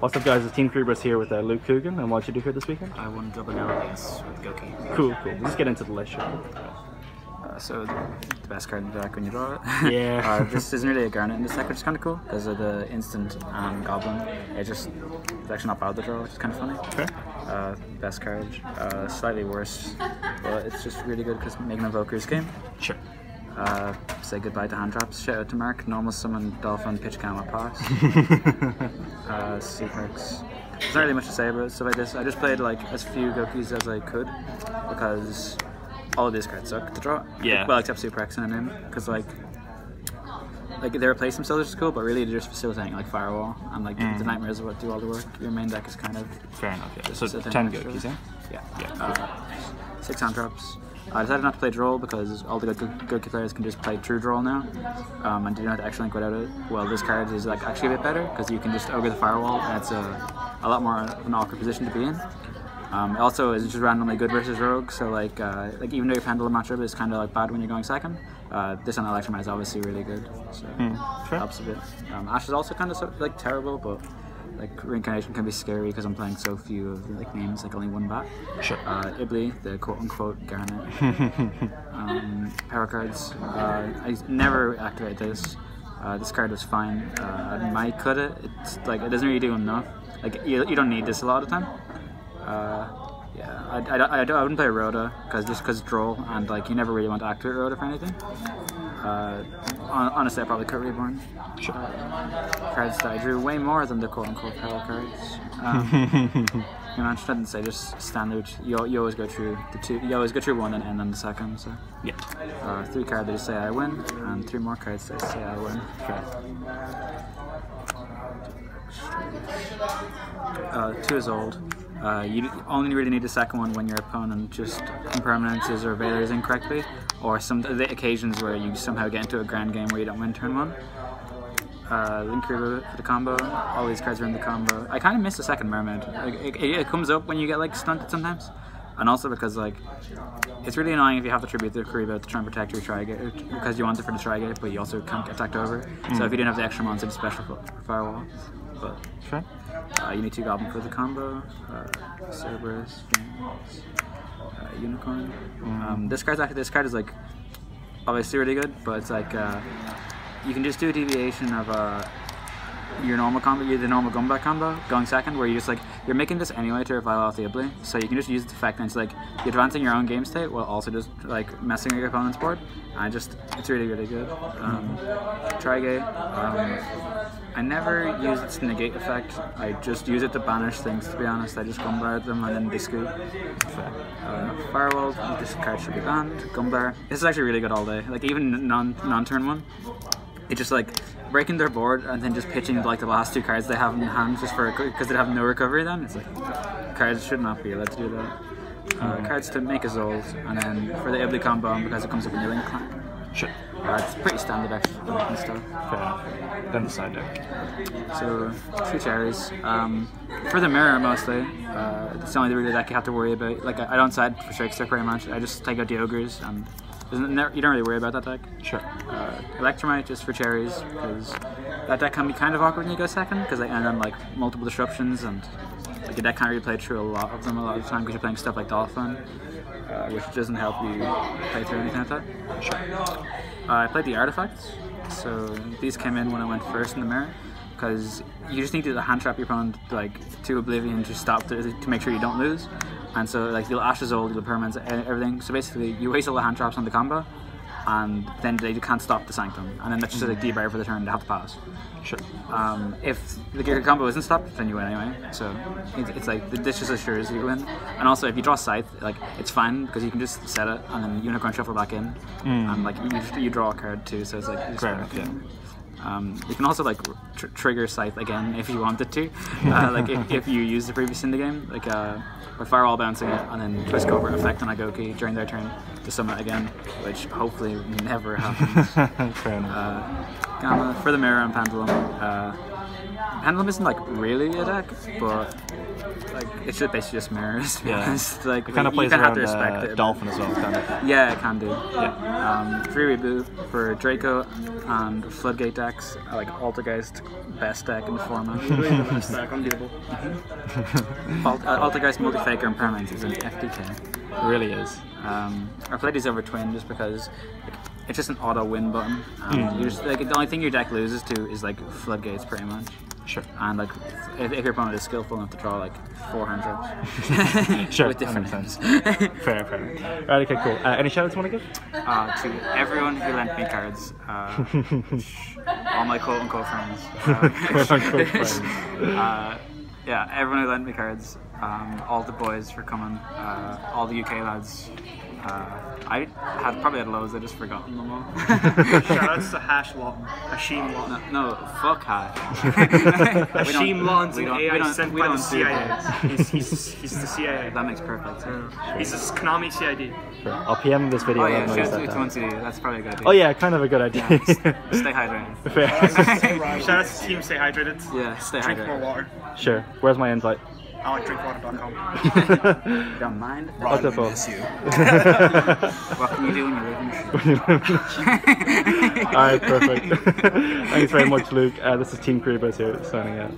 What's up, guys? It's Team Creepers here with Luke Coogan, and what did you do here this weekend? I won Dublin LLDS with Gouki. Cool. Let's get into the list. So the best card in the deck when you draw it. Yeah. This isn't really a Garnet in this deck, which is kind of cool because of the instant and Goblin. It's actually not bad to draw, which is kind of funny. Okay. Best card, slightly worse, but it's just really good because making Evoker's game. Sure. Say goodbye to hand traps. Shout out to Mark. Normal summon Dolphin, pitch camera pass. Secrets. There's not really much to say about stuff like this. I just played like as few Goukis as I could because all of these cards suck to draw. Yeah. Well, except Super X and him, because like they replace themselves, which is cool, but really they're just facilitating like Firewall and like the Nightmares are what do all the work. Your main deck is kind of fair enough. Yeah. So 10 Goukis, yeah. Yeah. 6 hand traps. I decided not to play Droll because all the good Gouki players can just play True Droll now, and do not actually link without it. Well, this card is like actually a bit better because you can just ogre the Firewall, and it's a lot more an awkward position to be in. Also, it's just randomly good versus Rogue, so like even though your Pendulum matchup is kind of like bad when you're going second, this on Electromite is obviously really good, so sure. Helps a bit. Ash is also kind of like terrible, but like Reincarnation can be scary because I'm playing so few of the like names, like only one bat. Sure. Ibli, the quote-unquote Garnet. Power cards. I never activate this. This card was fine. I might cut it. It's like it doesn't really do enough. Like you don't need this a lot of the time. Yeah, I wouldn't play Rhoda because Droll and like you never really want to activate Rhoda for anything. Honestly, I probably cut Reborn. Sure. Cards that I drew way more than the quote-unquote power cards. You mentioned I didn't say just standard. You always go through the two. You always go through one and end on the second. So yeah. 3 cards that say I win, and 3 more cards that say I win. Okay. 2 is old. You only really need the second one when your opponent just impermanences or veilers incorrectly, or some the occasions where you somehow get into a grand game where you don't win turn 1. Link Reaver for the combo. All these cards are in the combo. I kind of miss the second Mermaid. Like, it comes up when you get like stunted sometimes, and also because like it's really annoying if you have to tribute the Kariba to try and protect your Tri-Gate because you want it for the Tri-Gate, but you also can't get attacked over. So if you didn't have the extra monster, it's special for Firewall. But sure. You need 2 Goblin for the combo. Cerberus, Unicorn. This card is like obviously really good, but it's like you can just do a deviation of your normal combo, the normal Gumbat combo, going second, where you just like you're making this anyway to revive off the Ibli, so you can just use the effect and it's like you're advancing your own game state while also just like messing with your opponent's board. And it's really good. Tri-Gate. I never use its negate effect. I just use it to banish things. To be honest, I just Gumbar them and then they scoop. Firewall. This card should be banned. Gumbar. This is actually really good all day. Like even non-turn 1. It's just like breaking their board and then just pitching like the last 2 cards they have in hand just for because they have no recovery. Then it's like cards should not be allowed to do that. Cards to make a Zold, and then for the Ibli combo because it comes up in your Link clan. Sure. It's pretty standard actually and stuff. Fair enough. Then the side deck. So 2 cherries. For the mirror mostly. It's the only really deck you have to worry about. Like I don't side for Trickster very much. I just take out the ogres and you don't really worry about that deck. Sure. Electromite just for cherries because that deck can be kind of awkward when you go second because they end on like multiple disruptions and like your deck can't really play through a lot of them a lot of the time because you're playing stuff like Dolphin, which doesn't help you play through anything like that. Sure. I played the artifacts, so these came in when I went first in the mirror because you just need to hand trap your opponent like to oblivion to stop to make sure you don't lose. And so like you'll Ashes Old, you'll permanents, everything. So basically you waste all the hand traps on the combo and then they can't stop the Sanctum. And then that's just like debar for the turn, they have to pass. Sure. If the combo isn't stopped, then you win anyway. So it's like this just assures you win. And also if you draw Scythe, like it's fine because you can just set it and then Unicorn shuffle back in. And like you draw a card too, so it's like great. Yeah. You can also like trigger Scythe again if you wanted to, like if you use the previous in the game, like by Firewall bouncing it and then Twist Cobra effect on a Gouki during their turn to summon it again, which hopefully never happens. Fair enough. Gamma for the mirror and Pendulum. Pendulum isn't like really a deck, but like it's just basically just mirrors. To be honest. Like it kind of plays around Dolphin as well, kind of. Yeah, it can do. Yeah. Free reboot for Draco and Floodgate decks. I like Altergeist, best deck in the format. Really the best deck, unbeatable. Altergeist Multi-Faker and Permanent is an FTK. It really is. I played these over Twin just because like, it's just an auto win button. You just, like, the only thing your deck loses to is like Floodgates pretty much. Sure. And like if your opponent is skillful enough to draw like 400 sure, with different names. Fair. Right, okay, cool. Any shoutouts you want to give? To everyone who lent me cards, all my quote-unquote friends. Quote-unquote friends. Yeah, everyone who lent me cards, all the boys for coming, all the UK lads. I probably had loads, I just forgotten them all. Shoutouts to Hashim Lawton. No, fuck Hash. Hashim Lawton's an AI sent by the CIA. He's the CIA. That makes perfect sense. He's a Konami CID. Sure. I'll PM this video. Oh yeah, shout out to 1CD, that's probably a good idea. Oh yeah, kind of a good idea. Yeah, stay hydrated. Fair. Shoutouts to Team Stay Hydrated. Yeah, stay Drink hydrated. more water. Sure. Where's my invite? AlecDrinkWater.com. Don't mind. What's up, miss you. What can you do when you live in the Alright, perfect. Thanks very much, Luke. This is Team Kribos here, signing out.